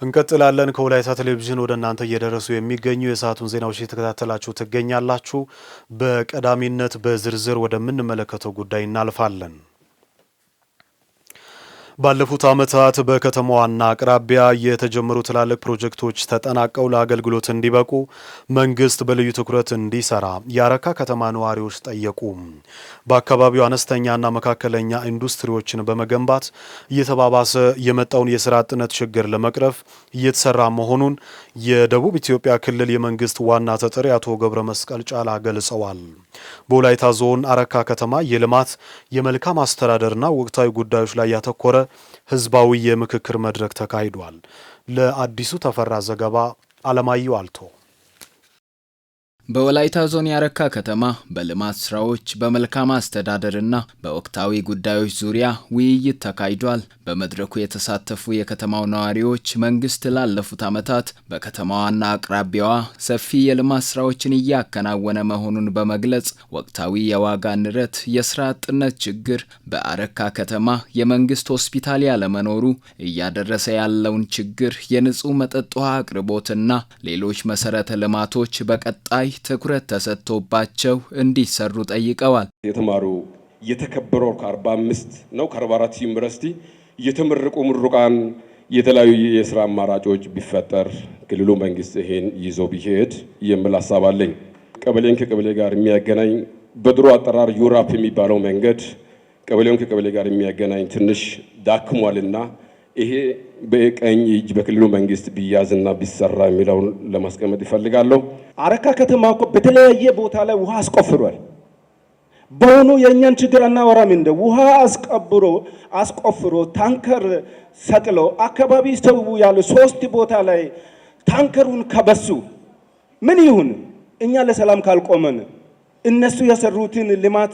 እንቀጥላለን። ከወላይታ ቴሌቪዥን ወደ እናንተ እየደረሱ የሚገኙ የሰዓቱን ዜናዎች እየተከታተላችሁ ትገኛላችሁ። በቀዳሚነት በዝርዝር ወደምንመለከተው ጉዳይ እናልፋለን። ባለፉት ዓመታት በከተማዋና አቅራቢያ የተጀመሩ ትላልቅ ፕሮጀክቶች ተጠናቀው ለአገልግሎት እንዲበቁ መንግስት በልዩ ትኩረት እንዲሰራ የአረካ ከተማ ነዋሪዎች ጠየቁ። በአካባቢው አነስተኛና መካከለኛ ኢንዱስትሪዎችን በመገንባት እየተባባሰ የመጣውን የስራ አጥነት ችግር ለመቅረፍ እየተሰራ መሆኑን የደቡብ ኢትዮጵያ ክልል የመንግስት ዋና ተጠሪ አቶ ገብረ መስቀል ጫላ ገልጸዋል። በወላይታ ዞን አረካ ከተማ የልማት የመልካም አስተዳደርና ወቅታዊ ጉዳዮች ላይ ያተኮረ ህዝባዊ የምክክር መድረክ ተካሂዷል። ለአዲሱ ተፈራ ዘገባ አለማየሁ አልቶ። በወላይታ ዞን ያረካ ከተማ በልማት ስራዎች በመልካም አስተዳደርና በወቅታዊ ጉዳዮች ዙሪያ ውይይት ተካሂዷል። በመድረኩ የተሳተፉ የከተማው ነዋሪዎች መንግስት ላለፉት ዓመታት በከተማዋና አቅራቢያዋ ሰፊ የልማት ስራዎችን እያከናወነ መሆኑን በመግለጽ ወቅታዊ የዋጋ ንረት፣ የስራ አጥነት ችግር፣ በአረካ ከተማ የመንግስት ሆስፒታል ያለመኖሩ እያደረሰ ያለውን ችግር፣ የንጹህ መጠጥ ውሃ አቅርቦትና ሌሎች መሰረተ ልማቶች በቀጣይ ትኩረት ተሰጥቶባቸው እንዲሰሩ ጠይቀዋል። የተማሩ የተከበረው ከ45 ነው ከ44 ዩኒቨርሲቲ የተመረቁ ምሩቃን የተለያዩ የስራ አማራጮች ቢፈጠር ክልሉ መንግስት ይሄን ይዞ ቢሄድ የሚል ሐሳብ አለኝ። ቀበሌን ከቀበሌ ጋር የሚያገናኝ በድሮ አጠራር ዩራፕ የሚባለው መንገድ ቀበሌውን ከቀበሌ ጋር የሚያገናኝ ትንሽ ዳክሟልና ይሄ በቀኝ እጅ በክልሉ መንግስት ቢያዝና ቢሰራ የሚለውን ለማስቀመጥ ይፈልጋለሁ። አረካ ከተማ እኮ በተለያየ ቦታ ላይ ውሃ አስቆፍሯል። በሆኑ የእኛን ችግር አናወራም። እንደ ውሃ አስቆፍሮ ታንከር ሰቅሎ አካባቢ ሰው ያለ 3 ቦታ ላይ ታንከሩን ከበሱ ምን ይሁን? እኛ ለሰላም ካልቆመን እነሱ የሰሩትን ልማት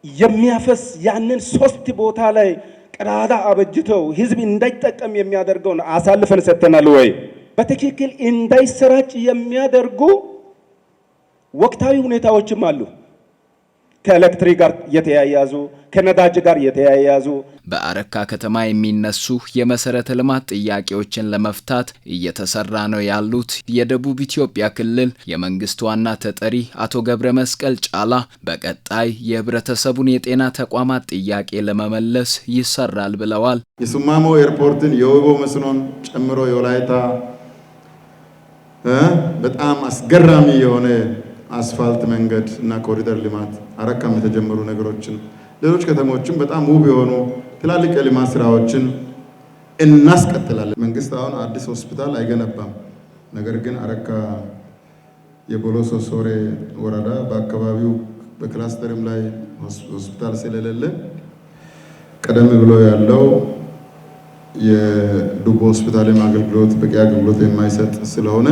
የሚያፈስ ያንን 3 ቦታ ላይ ቀዳዳ አበጅተው ህዝብ እንዳይጠቀም የሚያደርገውን አሳልፈን ሰጥተናል ወይ? በትክክል እንዳይሰራጭ የሚያደርጉ ወቅታዊ ሁኔታዎችም አሉ። ከኤሌክትሪክ ጋር የተያያዙ ከነዳጅ ጋር የተያያዙ በአረካ ከተማ የሚነሱ የመሰረተ ልማት ጥያቄዎችን ለመፍታት እየተሰራ ነው ያሉት የደቡብ ኢትዮጵያ ክልል የመንግስት ዋና ተጠሪ አቶ ገብረ መስቀል ጫላ በቀጣይ የህብረተሰቡን የጤና ተቋማት ጥያቄ ለመመለስ ይሰራል ብለዋል። የሱማሞ ኤርፖርትን የወይቦ መስኖን ጨምሮ የወላይታ በጣም አስገራሚ የሆነ አስፋልት መንገድ እና ኮሪደር ልማት አረካም የተጀመሩ ነገሮችን ሌሎች ከተሞችም በጣም ውብ የሆኑ ትላልቅ የልማት ስራዎችን እናስቀጥላለን። መንግስት አሁን አዲስ ሆስፒታል አይገነባም። ነገር ግን አረካ የቦሎሶ ሶሬ ወረዳ በአካባቢው በክላስተርም ላይ ሆስፒታል ስለሌለ ቀደም ብሎ ያለው የዱቦ ሆስፒታልም አገልግሎት በቂ አገልግሎት የማይሰጥ ስለሆነ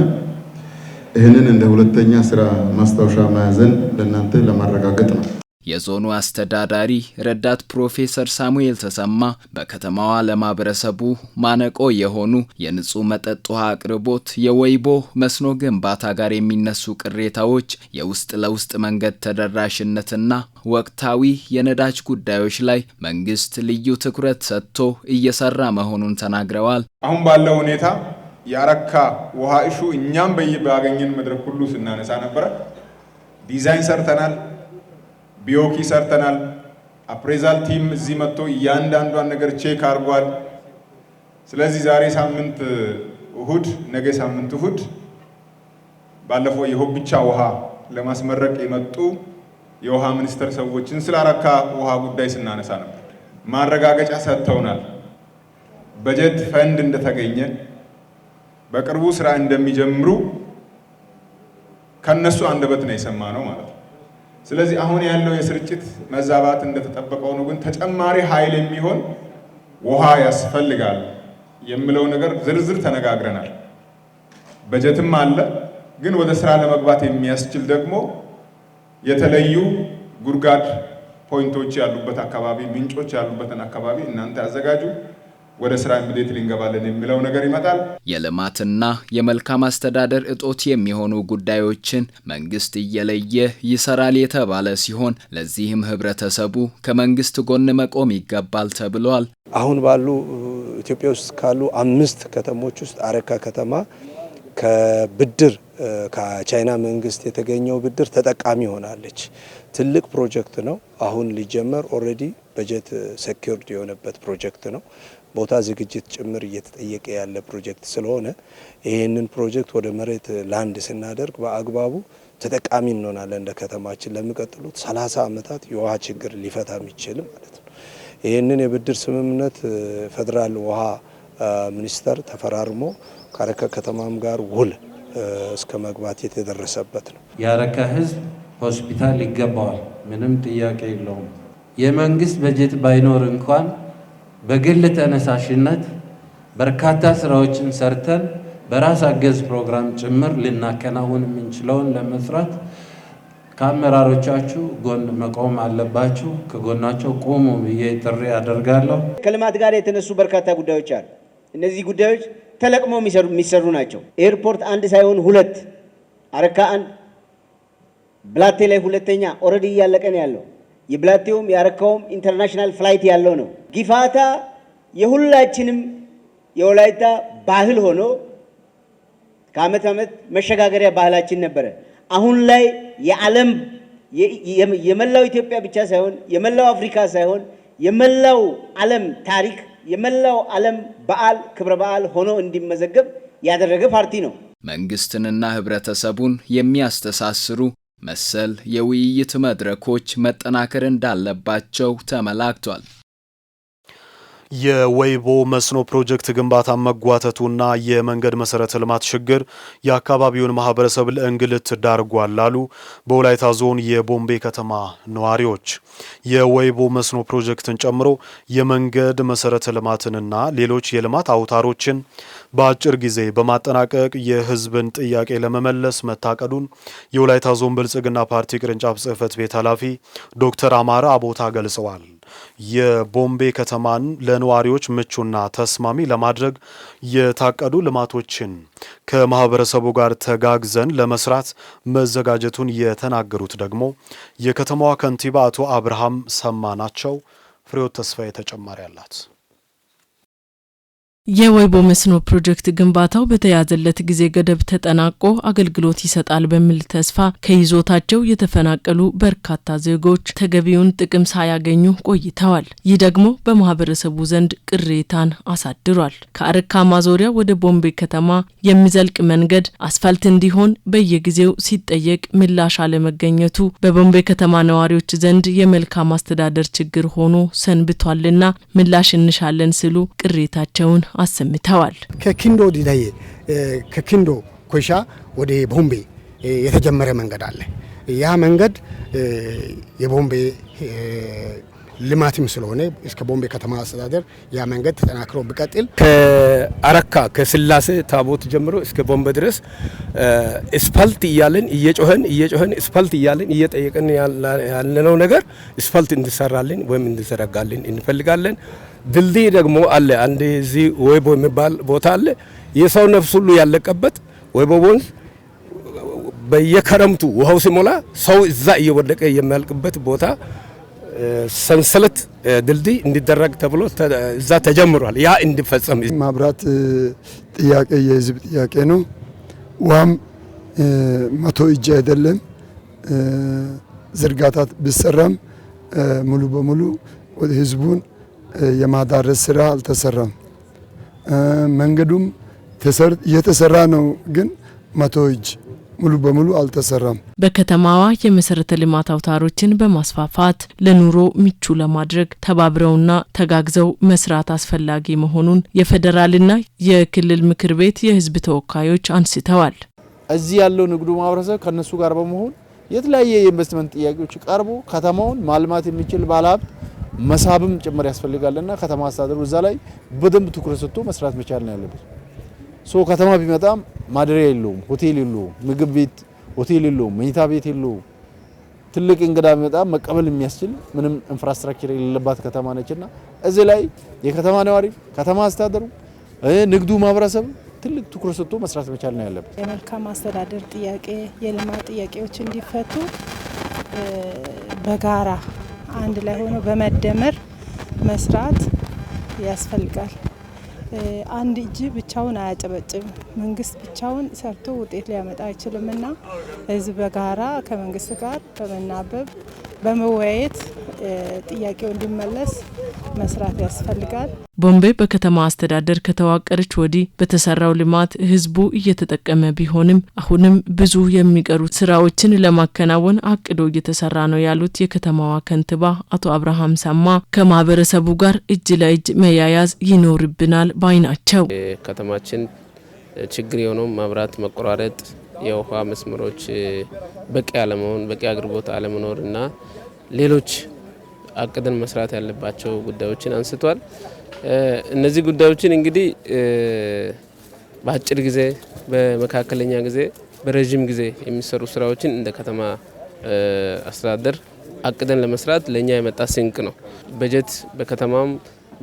ይህንን እንደ ሁለተኛ ስራ ማስታወሻ ማያዘን ለእናንተ ለማረጋገጥ ነው። የዞኑ አስተዳዳሪ ረዳት ፕሮፌሰር ሳሙኤል ተሰማ በከተማዋ ለማህበረሰቡ ማነቆ የሆኑ የንጹህ መጠጥ ውሃ አቅርቦት፣ የወይቦ መስኖ ግንባታ ጋር የሚነሱ ቅሬታዎች፣ የውስጥ ለውስጥ መንገድ ተደራሽነትና ወቅታዊ የነዳጅ ጉዳዮች ላይ መንግስት ልዩ ትኩረት ሰጥቶ እየሰራ መሆኑን ተናግረዋል። አሁን ባለው ሁኔታ የአረካ ውሃ እሹ እኛም ባገኘን መድረክ ሁሉ ስናነሳ ነበረ። ዲዛይን ሰርተናል፣ ቢኦኪ ሰርተናል። አፕሬዛል ቲም እዚህ መጥቶ እያንዳንዷን ነገር ቼክ አድርጓል። ስለዚህ ዛሬ ሳምንት እሁድ፣ ነገ ሳምንት እሁድ ባለፈው የሆብቻ ውሃ ለማስመረቅ የመጡ የውሃ ሚኒስቴር ሰዎችን ስለ አረካ ውሃ ጉዳይ ስናነሳ ነበር። ማረጋገጫ ሰጥተውናል። በጀት ፈንድ እንደተገኘ በቅርቡ ስራ እንደሚጀምሩ ከነሱ አንደበት ነው የሰማነው ማለት ነው። ስለዚህ አሁን ያለው የስርጭት መዛባት እንደተጠበቀው ነው፣ ግን ተጨማሪ ኃይል የሚሆን ውሃ ያስፈልጋል የሚለው ነገር ዝርዝር ተነጋግረናል። በጀትም አለ፣ ግን ወደ ስራ ለመግባት የሚያስችል ደግሞ የተለዩ ጉድጓድ ፖይንቶች ያሉበት አካባቢ፣ ምንጮች ያሉበትን አካባቢ እናንተ ያዘጋጁ፣ ወደ ስራ ኢሚዲየትሊ እንገባለን የሚለው ነገር ይመጣል። የልማትና የመልካም አስተዳደር እጦት የሚሆኑ ጉዳዮችን መንግስት እየለየ ይሰራል የተባለ ሲሆን ለዚህም ህብረተሰቡ ከመንግስት ጎን መቆም ይገባል ተብሏል። አሁን ባሉ ኢትዮጵያ ውስጥ ካሉ 5 ከተሞች ውስጥ አረካ ከተማ ከብድር ከቻይና መንግስት የተገኘው ብድር ተጠቃሚ ሆናለች። ትልቅ ፕሮጀክት ነው። አሁን ሊጀመር ኦሬዲ በጀት ሴኩርድ የሆነበት ፕሮጀክት ነው። ቦታ ዝግጅት ጭምር እየተጠየቀ ያለ ፕሮጀክት ስለሆነ ይሄንን ፕሮጀክት ወደ መሬት ላንድ ስናደርግ በአግባቡ ተጠቃሚ እንሆናለን። እንደ ከተማችን ለሚቀጥሉት 30 ዓመታት የውሃ ችግር ሊፈታ የሚችል ማለት ነው። ይሄንን የብድር ስምምነት ፌደራል ውሃ ሚኒስተር ተፈራርሞ ከአረካ ከተማም ጋር ውል እስከ መግባት የተደረሰበት ነው። የአረካ ህዝብ ሆስፒታል ይገባዋል፣ ምንም ጥያቄ የለውም። የመንግስት በጀት ባይኖር እንኳን በግል ተነሳሽነት በርካታ ስራዎችን ሰርተን በራስ አገዝ ፕሮግራም ጭምር ልናከናውን የምንችለውን ለመስራት ከአመራሮቻችሁ ጎን መቆም አለባችሁ። ከጎናቸው ቆሙ ብዬ ጥሪ አደርጋለሁ። ከልማት ጋር የተነሱ በርካታ ጉዳዮች አሉ። እነዚህ ጉዳዮች ተለቅመው የሚሰሩ ናቸው። ኤርፖርት 1 ሳይሆን 2፣ አረካ 1፣ ብላቴ ላይ 2ኛ ኦሬዲ እያለቀ ነው ያለው። የብላቴውም የአረካውም ኢንተርናሽናል ፍላይት ያለው ነው። ጊፋታ የሁላችንም የወላይታ ባህል ሆኖ ከዓመት ዓመት መሸጋገሪያ ባህላችን ነበረ። አሁን ላይ የዓለም የመላው ኢትዮጵያ ብቻ ሳይሆን የመላው አፍሪካ ሳይሆን የመላው ዓለም ታሪክ የመላው ዓለም በዓል ክብረ በዓል ሆኖ እንዲመዘገብ ያደረገ ፓርቲ ነው። መንግስትንና ህብረተሰቡን የሚያስተሳስሩ መሰል የውይይት መድረኮች መጠናከር እንዳለባቸው ተመላክቷል። የወይቦ መስኖ ፕሮጀክት ግንባታ መጓተቱና የመንገድ መሰረተ ልማት ችግር የአካባቢውን ማህበረሰብ ለእንግልት ዳርጓል አሉ በወላይታ ዞን የቦምቤ ከተማ ነዋሪዎች። የወይቦ መስኖ ፕሮጀክትን ጨምሮ የመንገድ መሰረተ ልማትንና ሌሎች የልማት አውታሮችን በአጭር ጊዜ በማጠናቀቅ የህዝብን ጥያቄ ለመመለስ መታቀዱን የወላይታ ዞን ብልጽግና ፓርቲ ቅርንጫፍ ጽህፈት ቤት ኃላፊ ዶክተር አማረ አቦታ ገልጸዋል። የቦምቤ ከተማን ለነዋሪዎች ምቹና ተስማሚ ለማድረግ የታቀዱ ልማቶችን ከማህበረሰቡ ጋር ተጋግዘን ለመስራት መዘጋጀቱን የተናገሩት ደግሞ የከተማዋ ከንቲባ አቶ አብርሃም ሰማ ናቸው። ፍሬዎት ተስፋዬ ተጨማሪ አላት። የወይቦ መስኖ ፕሮጀክት ግንባታው በተያዘለት ጊዜ ገደብ ተጠናቆ አገልግሎት ይሰጣል በሚል ተስፋ ከይዞታቸው የተፈናቀሉ በርካታ ዜጎች ተገቢውን ጥቅም ሳያገኙ ቆይተዋል። ይህ ደግሞ በማህበረሰቡ ዘንድ ቅሬታን አሳድሯል። ከአረካ ማዞሪያ ወደ ቦምቤ ከተማ የሚዘልቅ መንገድ አስፋልት እንዲሆን በየጊዜው ሲጠየቅ ምላሽ አለመገኘቱ በቦምቤ ከተማ ነዋሪዎች ዘንድ የመልካም አስተዳደር ችግር ሆኖ ሰንብቷልና ምላሽ እንሻለን ሲሉ ቅሬታቸውን አሰምተዋል። ከኪንዶ ዲዳዬ ከኪንዶ ኮይሻ ወደ ቦምቤ የተጀመረ መንገድ አለ። ያ መንገድ የቦምቤ ልማትም ስለሆነ እስከ ቦምቤ ከተማ አስተዳደር ያ መንገድ ተጠናክሮ ቢቀጥል ከአረካ ከስላሴ ታቦት ጀምሮ እስከ ቦምቤ ድረስ አስፋልት እያለን እየጮህን አስፋልት እያለን እየጠየቀን ያለነው ነገር አስፋልት እንዲሰራልን ወይም እንዲዘረጋልን እንፈልጋለን። ድልድይ ደግሞ አለ። አንድ እዚህ ወይቦ የሚባል ቦታ አለ። የሰው ነፍስ ሁሉ ያለቀበት ወይቦ ወንዝ በየከረምቱ ውሃው ሲሞላ ሰው እዛ እየወደቀ የሚያልቅበት ቦታ ሰንሰለት ድልድይ እንዲደረግ ተብሎ እዛ ተጀምሯል። ያ እንዲፈጸም ማብራት ጥያቄ የህዝብ ጥያቄ ነው። ውሃም 100 እጅ አይደለም ዝርጋታ ቢሰራም ሙሉ በሙሉ ወደ ህዝቡን የማዳረስ ስራ አልተሰራም። መንገዱም እየተሰራ ነው፣ ግን 100 እጅ ሙሉ በሙሉ አልተሰራም። በከተማዋ የመሰረተ ልማት አውታሮችን በማስፋፋት ለኑሮ ምቹ ለማድረግ ተባብረውና ተጋግዘው መስራት አስፈላጊ መሆኑን የፌደራልና የክልል ምክር ቤት የህዝብ ተወካዮች አንስተዋል። እዚህ ያለው ንግዱ ማህበረሰብ ከነሱ ጋር በመሆን የተለያየ የኢንቨስትመንት ጥያቄዎች ቀርቦ ከተማውን ማልማት የሚችል ባለሀብት መሳብም ጭምር ያስፈልጋልና ከተማ አስተዳደሩ እዛ ላይ በደንብ ትኩረት ሰጥቶ መስራት መቻል ነው ያለበት። ከተማ ቢመጣም ማደሪያ የለውም፣ ሆቴል የለውም፣ ምግብ ቤት ሆቴል የለውም፣ መኝታ ቤት የለውም። ትልቅ እንግዳ ቢመጣ መቀበል የሚያስችል ምንም ኢንፍራስትራክቸር የሌለባት ከተማ ነችና እዚህ ላይ የከተማ ነዋሪ ከተማ አስተዳደሩ ንግዱ ማህበረሰብ ትልቅ ትኩረት ሰጥቶ መስራት መቻል ነው ያለበት። የመልካም አስተዳደር ጥያቄ የልማት ጥያቄዎች እንዲፈቱ በጋራ አንድ ላይ ሆኖ በመደመር መስራት ያስፈልጋል። አንድ እጅ ብቻውን አያጨበጭብም። መንግስት ብቻውን ሰርቶ ውጤት ሊያመጣ አይችልምና ህዝብ በጋራ ከመንግስት ጋር በመናበብ በመወያየት ጥያቄው እንዲመለስ መስራት ያስፈልጋል። ቦምቤ በከተማ አስተዳደር ከተዋቀረች ወዲህ በተሰራው ልማት ህዝቡ እየተጠቀመ ቢሆንም አሁንም ብዙ የሚቀሩ ስራዎችን ለማከናወን አቅዶ እየተሰራ ነው ያሉት የከተማዋ ከንቲባ አቶ አብርሃም ሰማ ከማህበረሰቡ ጋር እጅ ለእጅ መያያዝ ይኖርብናል ባይ ናቸው። ከተማችን ችግር የሆነው መብራት መቆራረጥ፣ የውሃ መስመሮች በቂ አለመሆን፣ በቂ አቅርቦት አለመኖርና ሌሎች አቅደን መስራት ያለባቸው ጉዳዮችን አንስቷል። እነዚህ ጉዳዮችን እንግዲህ በአጭር ጊዜ፣ በመካከለኛ ጊዜ፣ በረጅም ጊዜ የሚሰሩ ስራዎችን እንደ ከተማ አስተዳደር አቅደን ለመስራት ለኛ የመጣ ስንቅ ነው። በጀት በከተማም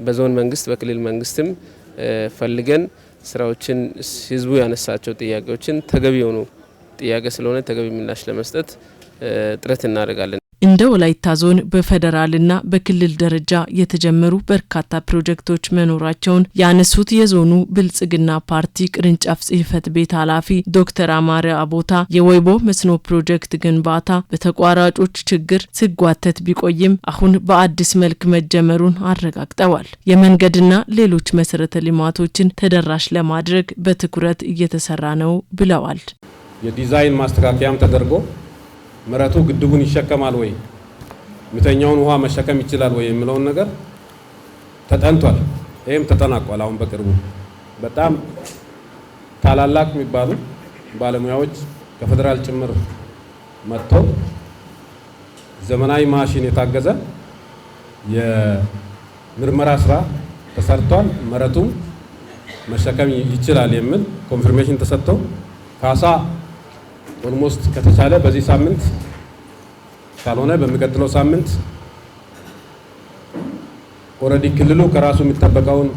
በዞን መንግስት በክልል መንግስትም ፈልገን ስራዎችን ህዝቡ ያነሳቸው ጥያቄዎችን ተገቢ የሆኑ ጥያቄ ስለሆነ ተገቢ ምላሽ ለመስጠት ጥረት እናደርጋለን። እንደ ወላይታ ዞን በፌደራልና በክልል ደረጃ የተጀመሩ በርካታ ፕሮጀክቶች መኖራቸውን ያነሱት የዞኑ ብልጽግና ፓርቲ ቅርንጫፍ ጽህፈት ቤት ኃላፊ ዶክተር አማረ አቦታ የወይቦ መስኖ ፕሮጀክት ግንባታ በተቋራጮች ችግር ሲጓተት ቢቆይም አሁን በአዲስ መልክ መጀመሩን አረጋግጠዋል። የመንገድና ሌሎች መሰረተ ልማቶችን ተደራሽ ለማድረግ በትኩረት እየተሰራ ነው ብለዋል። የዲዛይን ማስተካከያም ተደርጎ መሬቱ ግድቡን ይሸከማል ወይ ሚተኛውን ውሃ መሸከም ይችላል ወይ የሚለውን ነገር ተጠንቷል። ይሄም ተጠናቋል። አሁን በቅርቡ በጣም ታላላቅ የሚባሉ ባለሙያዎች ከፌደራል ጭምር መጥተው ዘመናዊ ማሽን የታገዘ የምርመራ ስራ ተሰርቷል። መሬቱ መሸከም ይችላል የሚል ኮንፊርሜሽን ተሰጥቶ ካሳ ኦልሞስት ከተቻለ በዚህ ሳምንት ካልሆነ በሚቀጥለው ሳምንት ኦሬዲ ክልሉ ከራሱ የሚጠበቀውን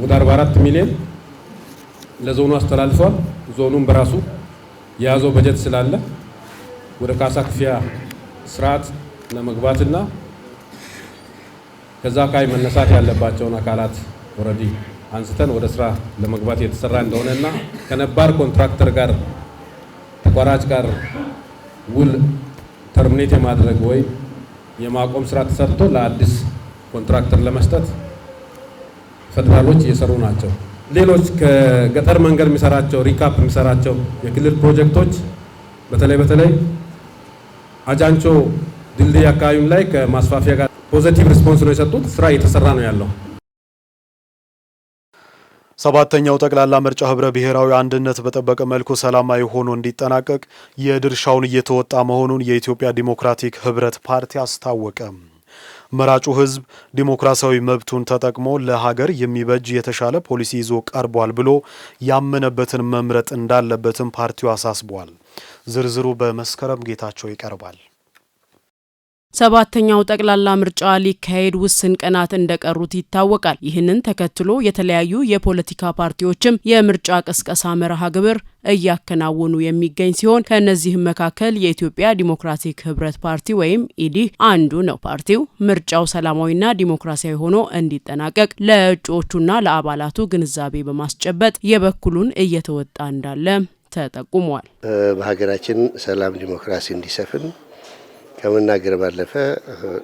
ወደ 44 ሚሊዮን ለዞኑ አስተላልፏል። ዞኑም በራሱ የያዘው በጀት ስላለ ወደ ካሳ ክፍያ ስርዓት ለመግባትና ከዛ ካይ መነሳት ያለባቸውን አካላት ኦሬዲ አንስተን ወደ ስራ ለመግባት የተሰራ እንደሆነና ከነባር ኮንትራክተር ጋር ተቋራጭ ጋር ውል ተርሚኔት የማድረግ ወይ የማቆም ስራ ተሰርቶ ለአዲስ ኮንትራክተር ለመስጠት ፌደራሎች እየሰሩ ናቸው። ሌሎች ከገጠር መንገድ የሚሰራቸው ሪካፕ የሚሰራቸው የክልል ፕሮጀክቶች በተለይ አጃንቾ ድልድይ አካባቢም ላይ ከማስፋፊያ ጋር ፖዚቲቭ ሪስፖንስ ነው የሰጡት። ስራ እየተሰራ ነው ያለው። ሰባተኛው ጠቅላላ ምርጫ ህብረ ብሔራዊ አንድነት በጠበቀ መልኩ ሰላማዊ ሆኖ እንዲጠናቀቅ የድርሻውን እየተወጣ መሆኑን የኢትዮጵያ ዲሞክራቲክ ህብረት ፓርቲ አስታወቀ። መራጩ ህዝብ ዲሞክራሲያዊ መብቱን ተጠቅሞ ለሀገር የሚበጅ የተሻለ ፖሊሲ ይዞ ቀርቧል ብሎ ያመነበትን መምረጥ እንዳለበትም ፓርቲው አሳስቧል። ዝርዝሩ በመስከረም ጌታቸው ይቀርባል። ሰባተኛው ጠቅላላ ምርጫ ሊካሄድ ውስን ቀናት እንደቀሩት ይታወቃል። ይህንን ተከትሎ የተለያዩ የፖለቲካ ፓርቲዎችም የምርጫ ቅስቀሳ መርሃ ግብር እያከናወኑ የሚገኝ ሲሆን ከነዚህም መካከል የኢትዮጵያ ዲሞክራቲክ ህብረት ፓርቲ ወይም ኢዲህ አንዱ ነው። ፓርቲው ምርጫው ሰላማዊና ዲሞክራሲያዊ ሆኖ እንዲጠናቀቅ ለእጩዎቹና ለአባላቱ ግንዛቤ በማስጨበጥ የበኩሉን እየተወጣ እንዳለ ተጠቁሟል። በሀገራችን ሰላም ዲሞክራሲ እንዲሰፍን ከመናገር ባለፈ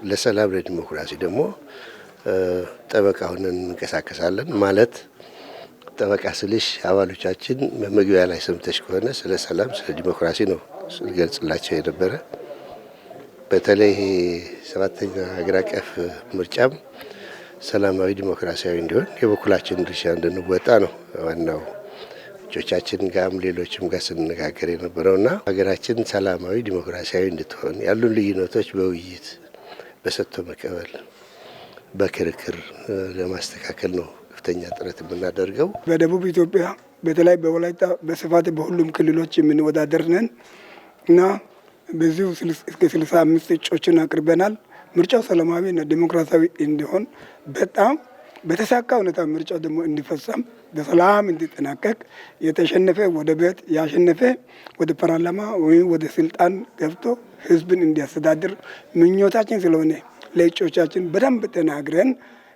ለሰላም ለዲሞክራሲ ደግሞ ጠበቃ ሆነን እንንቀሳቀሳለን። ማለት ጠበቃ ስልሽ አባሎቻችን በመግቢያ ላይ ሰምተሽ ከሆነ ስለ ሰላም ስለ ዲሞክራሲ ነው ስንገልጽላቸው የነበረ። በተለይ ሰባተኛ ሀገር አቀፍ ምርጫም ሰላማዊ ዲሞክራሲያዊ እንዲሆን የበኩላችን ድርሻ እንድንወጣ ነው ዋናው ጆቻችን ጋም ሌሎችም ጋር ስንነጋገር የነበረውና ሀገራችን ሰላማዊ ዲሞክራሲያዊ እንድትሆን ያሉን ልዩነቶች በውይይት በሰጥቶ መቀበል በክርክር ለማስተካከል ነው ከፍተኛ ጥረት የምናደርገው። በደቡብ ኢትዮጵያ በተለይ በወላይታ በስፋት በሁሉም ክልሎች የምንወዳደር ነን እና በዚሁ እስከ 65 እጩዎችን አቅርበናል። ምርጫው ሰላማዊና ዲሞክራሲያዊ እንዲሆን በጣም በተሳካ ሁኔታ ምርጫው ደግሞ እንዲፈጸም በሰላም እንዲጠናቀቅ የተሸነፈ ወደ ቤት ያሸነፈ ወደ ፓርላማ ወይም ወደ ስልጣን ገብቶ ህዝብን እንዲያስተዳድር ምኞታችን ስለሆነ ለእጩዎቻችን በደንብ ተናግረን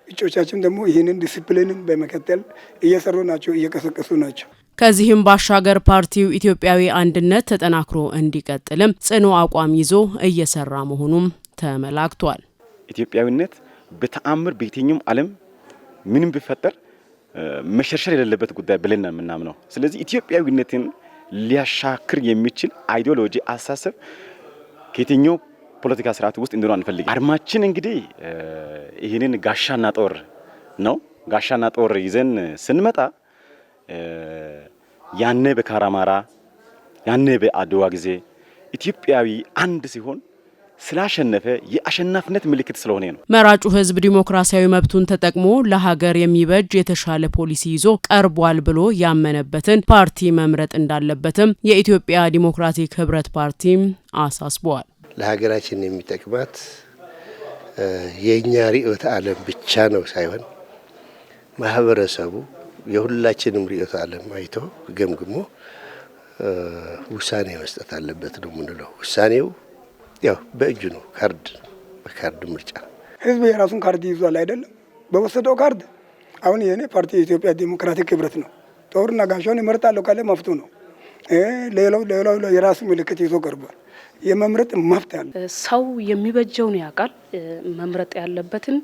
እጩዎቻችን ደግሞ ይህንን ዲሲፕሊንን በመከተል እየሰሩ ናቸው፣ እየቀሰቀሱ ናቸው። ከዚህም ባሻገር ፓርቲው ኢትዮጵያዊ አንድነት ተጠናክሮ እንዲቀጥልም ጽኑ አቋም ይዞ እየሰራ መሆኑም ተመላክቷል። ኢትዮጵያዊነት በተአምር በየትኛውም ዓለም ምንም ቢፈጠር መሸርሸር የሌለበት ጉዳይ ብለን ነው የምናምነው። ስለዚህ ኢትዮጵያዊነትን ሊያሻክር የሚችል አይዲዮሎጂ አሳሰብ ከየትኛው ፖለቲካ ስርዓት ውስጥ እንዲኖር አንፈልግ። አርማችን እንግዲህ ይህንን ጋሻና ጦር ነው። ጋሻና ጦር ይዘን ስንመጣ ያኔ በካራማራ ያኔ በአድዋ ጊዜ ኢትዮጵያዊ አንድ ሲሆን ስላሸነፈ የአሸናፊነት ምልክት ስለሆነ ነው። መራጩ ህዝብ ዲሞክራሲያዊ መብቱን ተጠቅሞ ለሀገር የሚበጅ የተሻለ ፖሊሲ ይዞ ቀርቧል ብሎ ያመነበትን ፓርቲ መምረጥ እንዳለበትም የኢትዮጵያ ዲሞክራቲክ ህብረት ፓርቲ አሳስቧል። ለሀገራችን የሚጠቅማት የኛ ርዕዮተ ዓለም ብቻ ነው ሳይሆን ማህበረሰቡ የሁላችንም ርዕዮተ ዓለም አይቶ ገምግሞ ውሳኔ መስጠት አለበት ነው የምንለው። ውሳኔው ያው በእጁ ነው፣ በካርድ ምርጫ ህዝብ የራሱን ካርድ ይዟል አይደለም፣ በወሰደው ካርድ። አሁን የኔ ፓርቲ የኢትዮጵያ ዲሞክራቲክ ህብረት ነው። ጦርና ጋሻውን ይመርጣለሁ ካለ መፍቱ ነው። ሌላው የራሱ ምልክት ይዞ ቀርቧል። የመምረጥ መብት አለ። ሰው የሚበጀውን ያውቃል። መምረጥ ያለበትን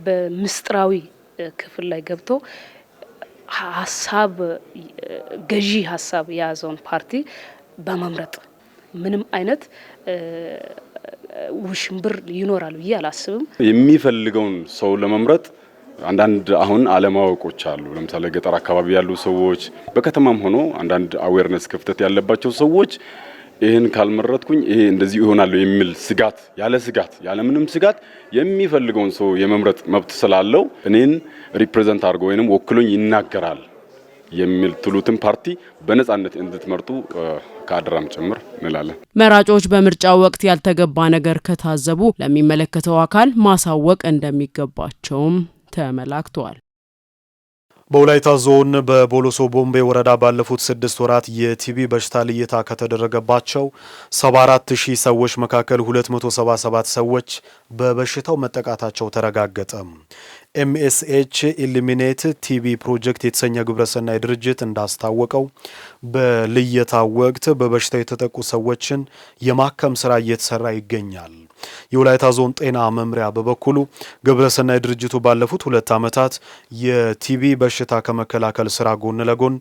በምስጥራዊ ክፍል ላይ ገብቶ ገዢ ሀሳብ የያዘውን ፓርቲ በመምረጥ ምንም አይነት ውሽንብር ይኖራል ብዬ አላስብም። የሚፈልገውን ሰው ለመምረጥ አንዳንድ አሁን አለማወቆች አሉ። ለምሳሌ ገጠር አካባቢ ያሉ ሰዎች፣ በከተማም ሆኖ አንዳንድ አዌርነስ ክፍተት ያለባቸው ሰዎች ይህን ካልመረጥኩኝ ይሄ እንደዚህ ይሆናል የሚል ስጋት ያለ ምንም ስጋት የሚፈልገውን ሰው የመምረጥ መብት ስላለው እኔን ሪፕሬዘንት አድርጎ ወይንም ወክሎኝ ይናገራል የሚል ትሉትን ፓርቲ በነጻነት እንድትመርጡ ከአደራም ጭምር እንላለን። መራጮች በምርጫው ወቅት ያልተገባ ነገር ከታዘቡ ለሚመለከተው አካል ማሳወቅ እንደሚገባቸውም ተመላክቷል። በወላይታ ዞን በቦሎሶ ቦምቤ ወረዳ ባለፉት 6 ወራት የቲቢ በሽታ ልየታ ከተደረገባቸው 74000 ሰዎች መካከል 277 ሰዎች በበሽታው መጠቃታቸው ተረጋገጠ። ኤምኤስኤች ኢሊሚኔት ቲቢ ፕሮጀክት የተሰኘ ግብረሰናይ ድርጅት እንዳስታወቀው በልየታው ወቅት በበሽታው የተጠቁ ሰዎችን የማከም ስራ እየተሰራ ይገኛል። የወላይታ ዞን ጤና መምሪያ በበኩሉ ግብረሰናይ ድርጅቱ ባለፉት 2 ዓመታት የቲቢ በሽታ ከመከላከል ስራ ጎን ለጎን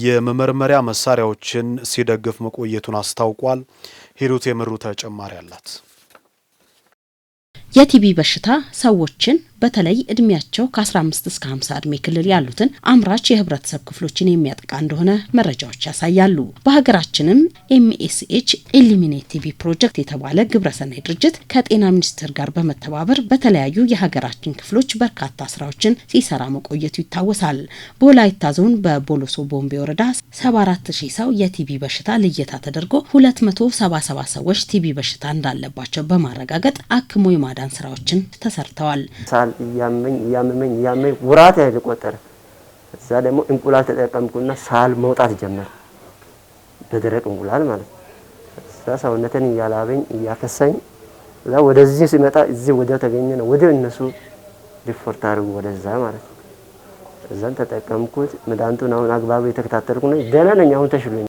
የመመርመሪያ መሳሪያዎችን ሲደግፍ መቆየቱን አስታውቋል። ሂሩት የምሩ ተጨማሪ አላት። የቲቢ በሽታ ሰዎችን በተለይ እድሜያቸው ከ15 እስከ 50 እድሜ ክልል ያሉትን አምራች የህብረተሰብ ክፍሎችን የሚያጠቃ እንደሆነ መረጃዎች ያሳያሉ። በሀገራችንም ኤምኤስኤች ኢሊሚኔት ቲቢ ፕሮጀክት የተባለ ግብረሰናይ ድርጅት ከጤና ሚኒስቴር ጋር በመተባበር በተለያዩ የሀገራችን ክፍሎች በርካታ ስራዎችን ሲሰራ መቆየቱ ይታወሳል። በወላይታ ዞን በቦሎሶ ቦምቤ ወረዳ 74000 ሰው የቲቢ በሽታ ልየታ ተደርጎ 277 ሰዎች ቲቢ በሽታ እንዳለባቸው በማረጋገጥ አክሞ የማዳን ስራዎችን ተሰርተዋል። ያመመኝ ወራት ያህል ቆጠረ። እዛ ደግሞ እንቁላል ተጠቀምኩና ሳል መውጣት ጀመረ፣ በደረቅ እንቁላል ማለት ነው። እዛ ሰውነትን እያላበኝ እያከሳኝ፣ እዛ ወደዚህ ሲመጣ እዚህ ወዲያው ተገኘ ነው። ወዲያው እነሱ ሪፖርት አድርጉ ወደዛ ማለት ነው። እዛን ተጠቀምኩት። መድኃኒቱን አሁን አግባቡ የተከታተልኩ ነው። ደህና ነኝ፣ አሁን ተሽሎኝ።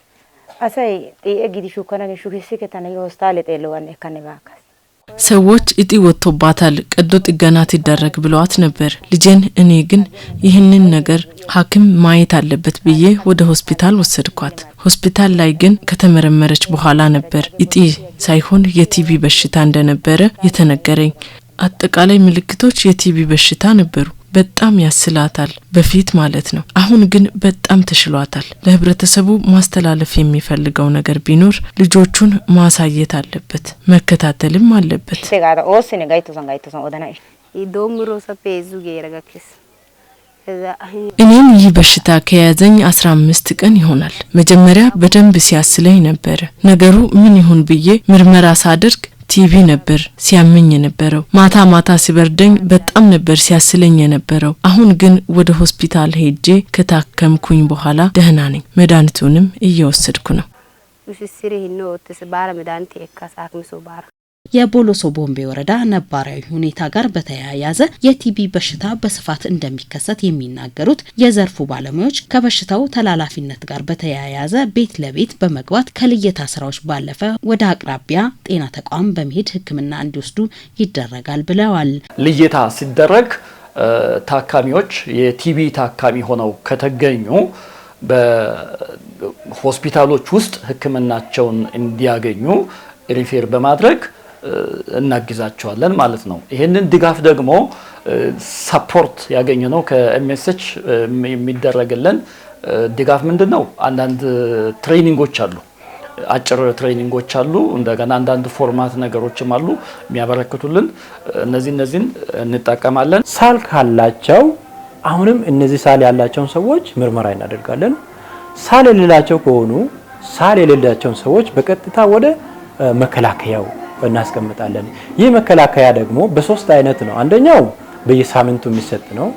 አሳይ ጤጊዲሹ ከነገ ሹሪሲ ከተነ ሆስፒታል ጤለዋን ከነባካ ሰዎች እጢ ወጥቶባታል ቀዶ ጥገና ትደረግ ብለዋት ነበር ልጄን። እኔ ግን ይህንን ነገር ሐኪም ማየት አለበት ብዬ ወደ ሆስፒታል ወሰድኳት። ሆስፒታል ላይ ግን ከተመረመረች በኋላ ነበር እጢ ሳይሆን የቲቢ በሽታ እንደነበረ የተነገረኝ። አጠቃላይ ምልክቶች የቲቢ በሽታ ነበሩ። በጣም ያስላታል በፊት ማለት ነው። አሁን ግን በጣም ተሽሏታል። ለህብረተሰቡ ማስተላለፍ የሚፈልገው ነገር ቢኖር ልጆቹን ማሳየት አለበት፣ መከታተልም አለበት። እኔን ይህ በሽታ ከያዘኝ 15 ቀን ይሆናል። መጀመሪያ በደንብ ሲያስለኝ ነበር። ነገሩ ምን ይሁን ብዬ ምርመራ ሳደርግ ቲቪ ነበር ሲያመኝ የነበረው። ማታ ሲበርደኝ በጣም ነበር ሲያስለኝ የነበረው። አሁን ግን ወደ ሆስፒታል ሄጄ ከታከምኩኝ በኋላ ደህና ነኝ። መድኃኒቱንም እየወሰድኩ ነው። የቦሎሶ ቦምቤ ወረዳ ነባራዊ ሁኔታ ጋር በተያያዘ የቲቢ በሽታ በስፋት እንደሚከሰት የሚናገሩት የዘርፉ ባለሙያዎች ከበሽታው ተላላፊነት ጋር በተያያዘ ቤት ለቤት በመግባት ከልየታ ስራዎች ባለፈ ወደ አቅራቢያ ጤና ተቋም በመሄድ ሕክምና እንዲወስዱ ይደረጋል ብለዋል። ልየታ ሲደረግ ታካሚዎች የቲቢ ታካሚ ሆነው ከተገኙ በሆስፒታሎች ውስጥ ሕክምናቸውን እንዲያገኙ ሪፌር በማድረግ እናግዛቸዋለን ማለት ነው። ይሄንን ድጋፍ ደግሞ ሰፖርት ያገኘነው ከኤምኤስኤች የሚደረግልን ድጋፍ ምንድነው? አንዳንድ ትሬኒንጎች አሉ፣ አጭር ትሬኒንጎች አሉ። እንደገና አንዳንድ ፎርማት ነገሮችም አሉ የሚያበረክቱልን። እነዚህን እንጠቀማለን። ሳል ካላቸው አሁንም እነዚህ ሳል ያላቸውን ሰዎች ምርመራ እናደርጋለን። ሳል የሌላቸው ከሆኑ ሳል የሌላቸውን ሰዎች በቀጥታ ወደ መከላከያው እናስቀምጣለን። ይህ መከላከያ ደግሞ በሶስት አይነት ነው። አንደኛው በየሳምንቱ የሚሰጥ ነው።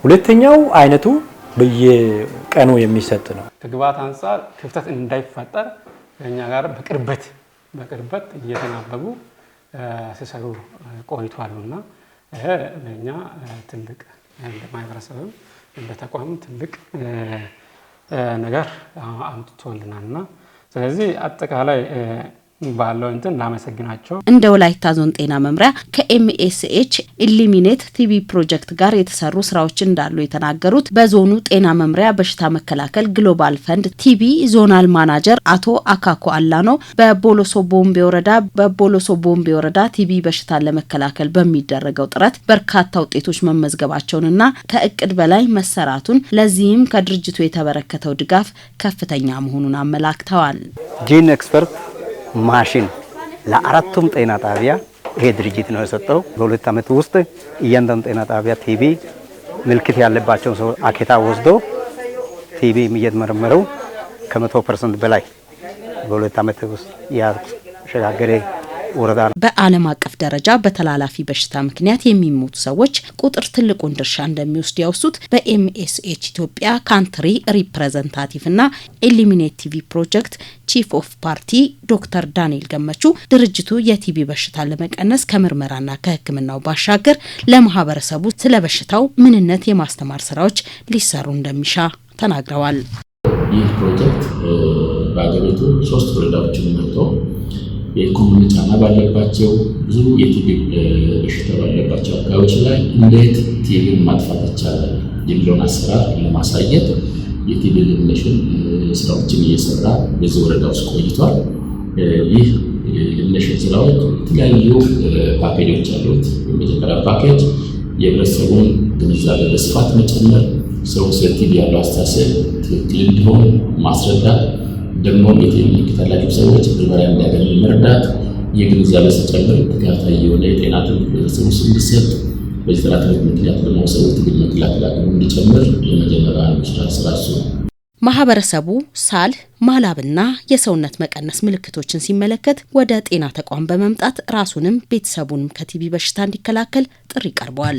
ሁለተኛው አይነቱ በየቀኑ የሚሰጥ ነው። ከግብዓት አንፃር ክፍተት እንዳይፈጠር እኛ ጋር በቅርበት እየተናበቡ ሲሰሩ ቆይቷልና ይሄ ለኛ ትልቅ እንደ ማህበረሰብም እንደ ተቋም ትልቅ ነገር አምጥቶልናልና ስለዚህ አጠቃላይ ባለው እናመሰግናቸው። እንደ ወላይታ ዞን ጤና መምሪያ ከኤምኤስኤች ኢሊሚኔት ቲቢ ፕሮጀክት ጋር የተሰሩ ስራዎች እንዳሉ የተናገሩት በዞኑ ጤና መምሪያ በሽታ መከላከል ግሎባል ፈንድ ቲቢ ዞናል ማናጀር አቶ አካኮ አላኖ በቦሎሶ ቦምቤ ወረዳ ቲቢ በሽታን ለመከላከል በሚደረገው ጥረት በርካታ ውጤቶች መመዝገባቸውንና ከእቅድ በላይ መሰራቱን ለዚህም ከድርጅቱ የተበረከተው ድጋፍ ከፍተኛ መሆኑን አመላክተዋል። ጂን ኤክስፐርት ማሽን ለአራቱም ጤና ጣቢያ ይሄ ድርጅት ነው የሰጠው። በ2 ዓመት ውስጥ እያንዳንዱ ጤና ጣቢያ ቲቢ ምልክት ያለባቸው ሰው አኬታ ወስዶ ቲቢ እየተመረመረው ከ100% በላይ በ2 ዓመት ውስጥ ያሸጋገረ ወረዳ ነው። በዓለም አቀፍ ደረጃ በተላላፊ በሽታ ምክንያት የሚሞቱ ሰዎች ቁጥር ትልቁን ድርሻ እንደሚወስድ ያውሱት በኤምኤስኤች ኢትዮጵያ ካንትሪ ሪፕሬዘንታቲቭ እና ኤሊሚኔት ቲቪ ፕሮጀክት ቺፍ ኦፍ ፓርቲ ዶክተር ዳንኤል ገመቹ ድርጅቱ የቲቢ በሽታን ለመቀነስ ከምርመራና ከሕክምናው ባሻገር ለማህበረሰቡ ስለ በሽታው ምንነት የማስተማር ስራዎች ሊሰሩ እንደሚሻ ተናግረዋል። ይህ ፕሮጀክት በአገሪቱ 3 ወረዳዎችን መጥቶ የኢኮኖሚ ጫና ባለባቸው ብዙ የቲቢ በሽታ ባለባቸው አካባቢዎች ላይ እንዴት ቲቢን ማጥፋት ይቻላል የሚለውን አሰራር ለማሳየት የቲቢ ኤሊሚኔሽን ስራዎችን እየሰራ በዚህ ወረዳ ውስጥ ቆይቷል። ይህ ኤሊሚኔሽን ስራዎች የተለያዩ ፓኬጆች አሉት። የመጀመሪያ ፓኬጅ የህብረተሰቡን ግንዛቤ በስፋት መጨመር፣ ሰው ስለ ቲቢ ያለው አስተሳሰብ ትክክል እንዲሆን ማስረዳት፣ ደግሞ የቲቢ ምልክት ያላቸው ሰዎች ምርመራ እንዲያገኙ መርዳት፣ የግንዛቤ ሲጨምር ተከታታይ የሆነ የጤና ትምህርት ቤተሰቡ ውስጥ እንዲሰጥ፣ በዚህ ጥናት ምክንያት ደግሞ ሰዎች ቲቢ መከላከል አቅሙ እንዲጨምር የመጀመሪያ አንዱ ስራ እሱ ነው። ማህበረሰቡ ሳል፣ ማላብና የሰውነት መቀነስ ምልክቶችን ሲመለከት ወደ ጤና ተቋም በመምጣት ራሱንም ቤተሰቡንም ከቲቢ በሽታ እንዲከላከል ጥሪ ቀርቧል።